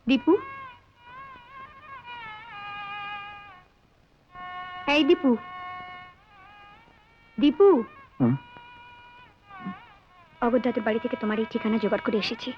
দীপু, এই দীপু, দীপু, অগদাদের বাড়ি থেকে তোমার এই ঠিকানা জোগাড় করে এসেছি।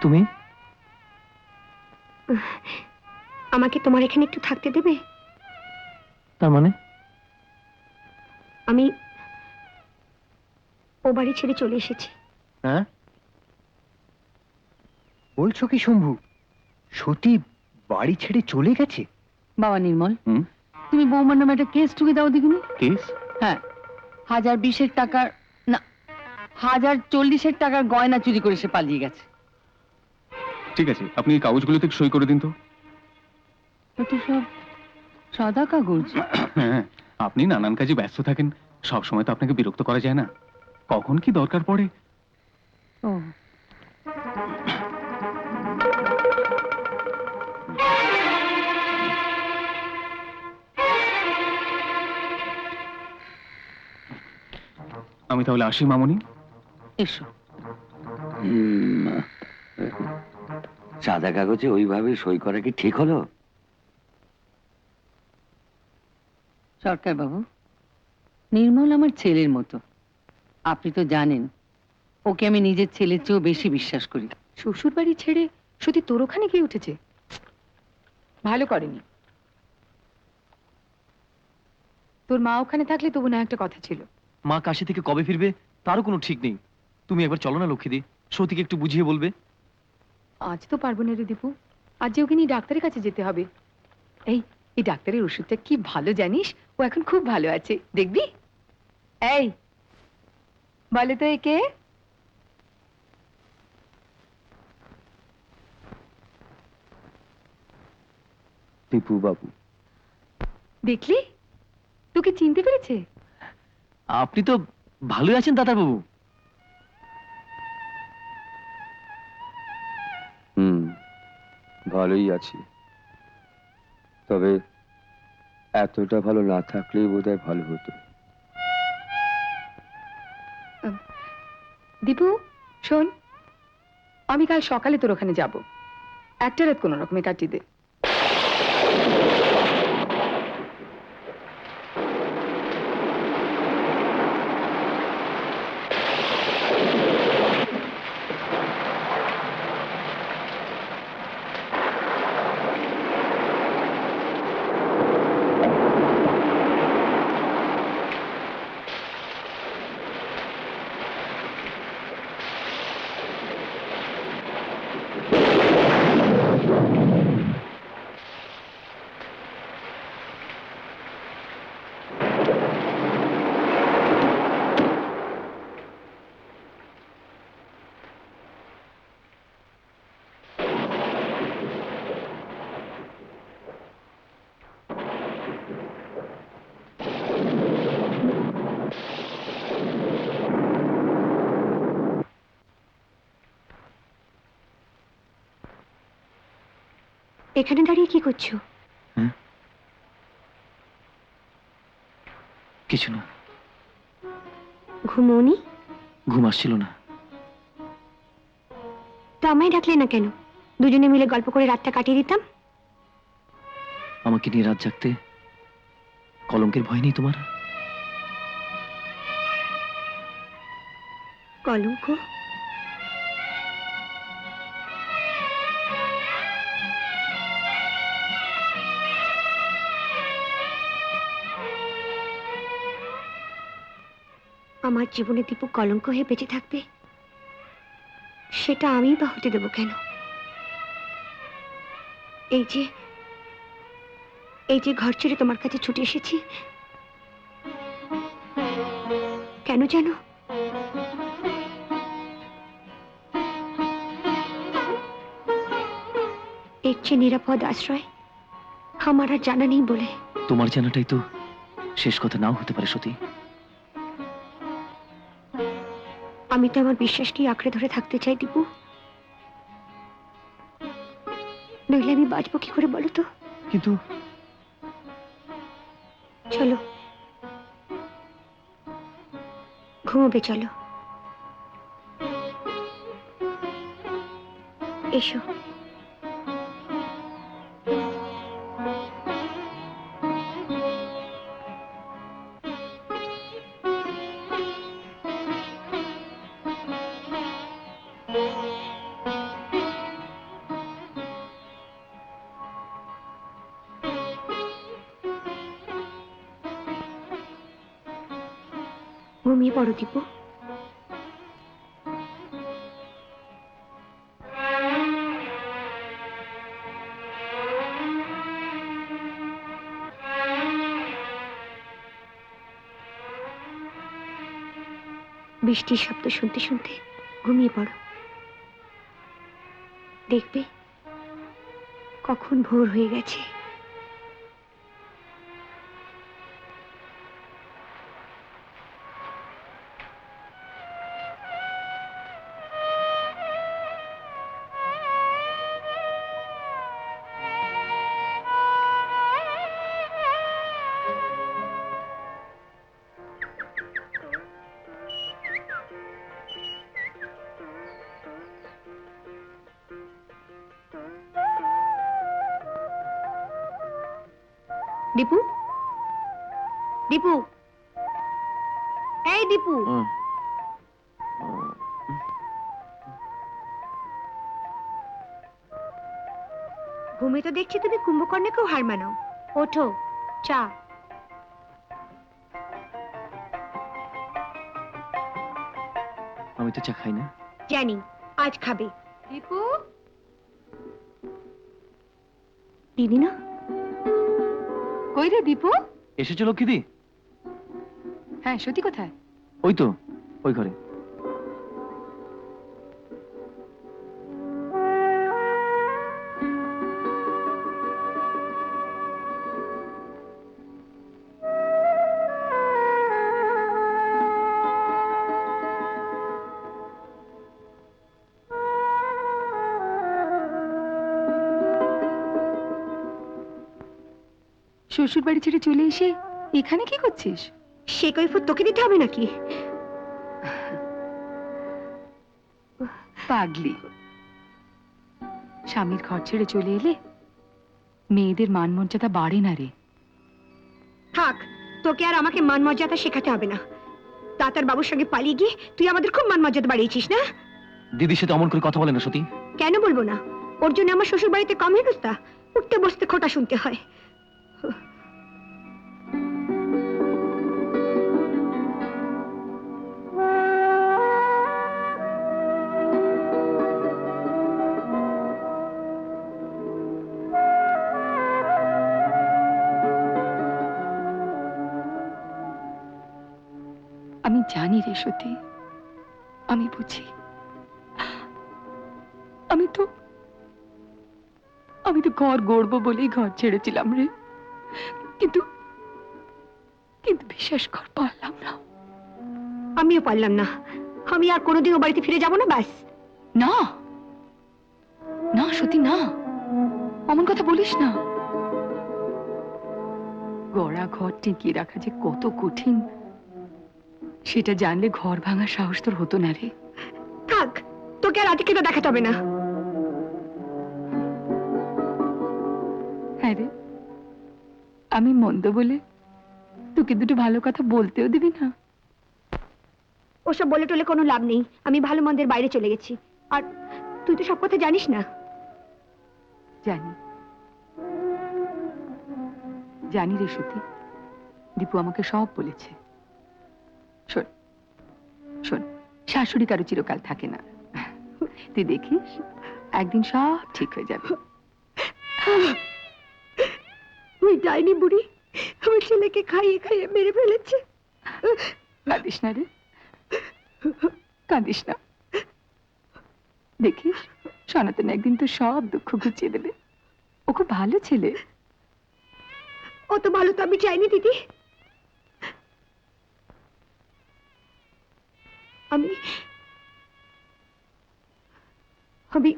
তুমি আমাকে তোমার এখানে একটু থাকতে দেবে? তার মানে? আমি ও বাড়ি ছেড়ে চলে এসেছি। হ্যাঁ, বলছো কি শম্ভু? সতী বাড়ি ছেড়ে চলে গেছে? বাবা নির্মল, তুমি বৌমার নামে একটা কেস ঠুকে দাও দেখিনি। কেস? হ্যাঁ, 1020 টাকার না 1040 টাকার গয়না চুরি করে সে পালিয়ে গেছে। ঠিক আছে, আপনি এই কাগজগুলোতে সই করে দিন তো। তো সব সাদা কাগজ। হ্যাঁ, আপনি নানান কাজে ব্যস্ত থাকেন, সব সময় তো আপনাকে বিরক্ত করা যায় না, কখন কি দরকার পড়ে। ও, আমি তাহলে আসি মামনি। এসো। সাদা কাগজে ওইভাবে সই করা কি ঠিক হলো? সরকার বাবু, নির্মল আমার ছেলের মতো। আপনি তো জানেন ওকে আমি নিজের ছেলের চেয়েও বেশি বিশ্বাস করি। শ্বশুর বাড়ি ছেড়ে সত্যি তোর ওখানে গিয়ে উঠেছে, ভালো করেনি। তোর মা ওখানে থাকলে তবু না একটা কথা ছিল। মা কাশি থেকে কবে ফিরবে তারও কোনো ঠিক নেই। তুমি একবার চলো না লক্ষ্মীদি, সতীকে একটু বুঝিয়ে বলবে। আজ তো পারবো না রে দীপু, আজ যে ওকে নিয়ে ডাক্তারের কাছে যেতে হবে। এই ডাক্তারের ওষুধটা কি ভালো জানিস, ও এখন খুব ভালো আছে, দেখবি। এই বলে তো একে? দীপু বাবু। দেখলি, তোকে চিনতে পেরেছে। আপনি তো ভালোই আছেন দাদা বাবু। ভালোই আছি, তবে এতটা ভালো না থাকলেই বোধহয় ভালো হতো। দীপু শোন, আমি কাল সকালে তোর ওখানে যাব, একটা রাত কোনো রকমে কাটিয়ে দে। এখানে দাঁড়িয়ে কি করছো? কিছু না। ঘুমোনি? ঘুম আসছিল না। তো আমায় ডাকলে না কেন? দুজনে মিলে গল্প করে রাতটা কাটিয়ে দিতাম। আমাকে নিয়ে রাত জাগতে কলঙ্কের ভয় নেই তোমার? কলঙ্ক? আমার জীবনে দীপু কলঙ্ক হয়ে বেঁচে থাকবে, সেটা আমি বা হতে দেবো কেন? এই যে ঘর ছেড়ে তোমার কাছে ছুটে এসেছি, কেন জানো? এর চেয়ে নিরাপদ আশ্রয় আমার আর জানা নেই বলে। তোমার জানাটাই তো শেষ কথা নাও হতে পারে সতী। আমি তো আমার বিশ্বাসকে আঁকড়ে ধরে থাকতে চাই দীপু, নইলে আমি বাঁচবো কি করে বলো তো? কিন্তু চলো ঘুমোবে, চলো। এসো। ঘুমিয়ে পড়ো দীপু। বৃষ্টির শব্দ শুনতে শুনতে ঘুমিয়ে পড়ো। দেখবে কখন ভোর হয়ে গেছে। দীপু, দীপু, এই দীপু। ঘুমে তো দেখছি তুমি কুম্ভকর্ণকেও হার মানাও। ওঠো, চা। আমি তো চা খাই না। জানি আজ খাবে। দীপু, দিদি না? কই রে দীপু? এসেছো লক্ষ্মীদি? হ্যাঁ, সত্যি কোথায়? ওই তো, ওই ঘরে। শ্বশুর বাড়ি ছেড়ে চলে এসে এখানে কি করছিস? সে কৈফত তোকে দিতে হবে নাকি? পাগলি, স্বামীর ঘর ছেড়ে চলে এলে মেয়েদের মান মর্যাদা বাড়ে না রে। থাক, তোকে আর আমাকে মান মর্যাদা শেখাতে হবে না। তাতার বাবুর সঙ্গে পালিয়ে গিয়ে তুই আমাদের খুব মান মর্যাদা বাড়িয়েছিস না? দিদির সাথে অমন করে কথা বলে না সতী। কেন বলবো না? ওর জন্য আমার শ্বশুর বাড়িতে কম হেনস্থা, উঠতে বসতে খোটা শুনতে হয়। আমি জানি রে সতী, আমি বুঝি। আমি তো ঘর গড়বো বলেই ঘর ছেড়েছিলাম রে, কিন্তু কিন্তু বিশ্বাস কর, পারলাম না। আমিও পারলাম না। আমি আর কোনোদিন ও বাড়িতে ফিরে যাব না, ব্যাস। না না সতী, না, অমন কথা বলিস না। গড়া ঘর টিকিয়ে রাখা যে কত কঠিন, সেটা জানলে ঘর ভাঙার সাহস তোর হতো না রে। থাক, তোকে আর আতিকেতা দেখাতে হবে না। হ্যাঁ রে, আমি মন্দ বলে তোকে দুটো ভালো কথা বলতেও দিবি না? ওসব বলে টলে কোনো লাভ নেই। আমি ভালো মন্দের বাইরে চলে গেছি, আর তুই তো সব কথা জানিস না। জানি, জানি রে সতী। দীপু আমাকে সব বলেছে। শোন শোন, শাশুড়ি কারো চিরকাল থাকে না। তুই দেখিস, একদিন সব ঠিক হয়ে যাবে। ওই ডাইনি বুড়ি আমার ছেলেকে খাইয়ে খাইয়ে মেরে ফেলেছে। কাঁদিস না রে, কাঁদিস না। দেখিস, সনাতন একদিন তো সব দুঃখ ঘুচিয়ে দেবে। ও খুব ভালো ছেলে। অত ভালো তো আমি চাইনি দিদি। আমি আমি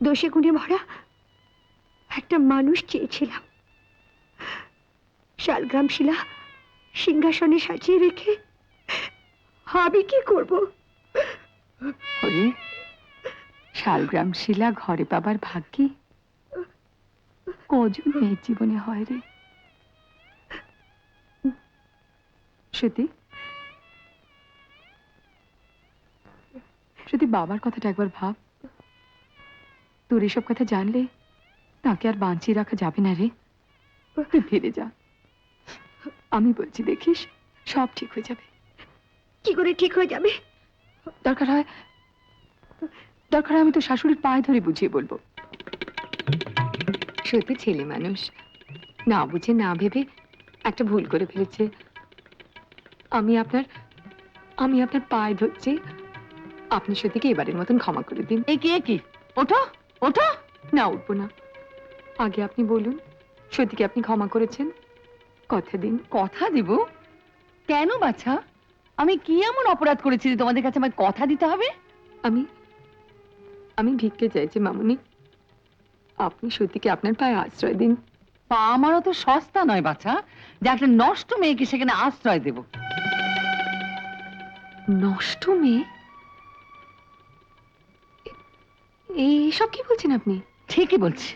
দোষে গুণে ভরা একটা মানুষ চেয়েছিলাম। শালগ্রাম শিলা সিংহাসনে সাজিয়ে রেখে আমি কি করব? ওরে, শালগ্রাম শিলা ঘরে পাবার ভাগ্যে কজন মেয়ের জীবনে হয় রে। সত্যি সত্যি বাবার কথাটা একবার ভাব। তোর এসব কথা জানলে তাকে আর বাঁচিয়ে রাখা যাবে না রে। তুই ফিরে যা, আমি বলছি দেখিস সব ঠিক হয়ে যাবে। কি করে ঠিক হয়ে যাবে? দরকার হয় আমি তো শাশুড়ির পায়ে ধরে বুঝিয়ে বলবো। সত্যি ছেলে মানুষ, না বুঝে না ভেবে একটা ভুল করে ফেলেছে। আমি আপনার পায়ে ধরছি, আপনি সত্যিকে এবারের মতন ক্ষমা করে দিন। এ কি ওঠো ওঠো। না, উঠবো না। আগে আপনি বলুন, সত্যিকে আপনি ক্ষমা করেছেন? কথা দিন। কথা দিব কেন বাছা? আমি কি এমন অপরাধ করেছি যে তোমাদের কাছে আমার কথা দিতে হবে? আমি ভিক্ষে চাইছি মামুনি, আপনি সত্যিকে আপনার পায়ে আশ্রয় দিন। পা আমারও তো সস্তা নয় বাছা, যে একটা নষ্ট মেয়েকে সেখানে আশ্রয় দেব। নষ্ট মেয়ে? এইসব কি বলছেন আপনি? ঠিকই বলছি।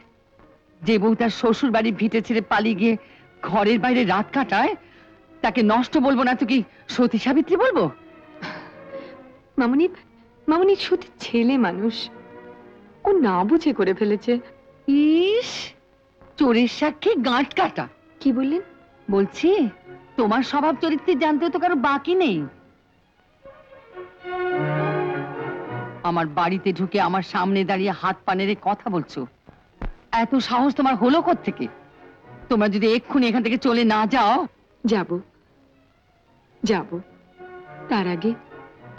যে বউ তার শ্বশুর বাড়ি ভিটে ছেড়ে পালিয়ে গিয়ে ঘরের বাইরে রাত কাটায়, তাকে নষ্ট বলবো না তো কি সতী সাবিত্রী বলবো? মামুনি সত্যি ছেলে মানুষ, ও না বুঝে করে ফেলেছে। ইস, চোরের সাক্ষী গাঁট কাটা। কি বললেন? বলছি তোমার স্বভাব চরিত্রে জানতে তো কারো বাকি নেই। আমার বাড়িতে ঢুকে আমার সামনে দাঁড়িয়ে হাত পা নেড়ে কথা বলছো, এত সাহস তোমার হলো কোত্থেকে? তোমরা যদি এক্ষুনি এখান থেকে চলে না যাও। যাব, তার আগে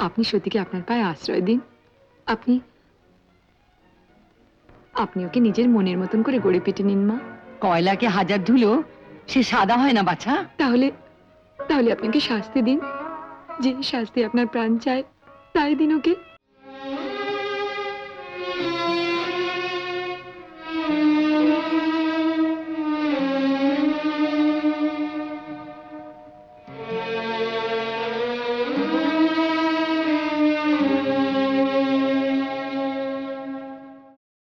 আপনি সত্যিকে আপনার পায়ে আশ্রয় দিন। আপনি ওকে নিজের মনের মতন করে গড়ে পেটে নিন মা। কয়লাকে হাজার ধুলো সে সাদা হয় না বাছা। তাহলে আপনাকে শাস্তি দিন, যে শাস্তি আপনার প্রাণ চায় তাই দিন ওকে।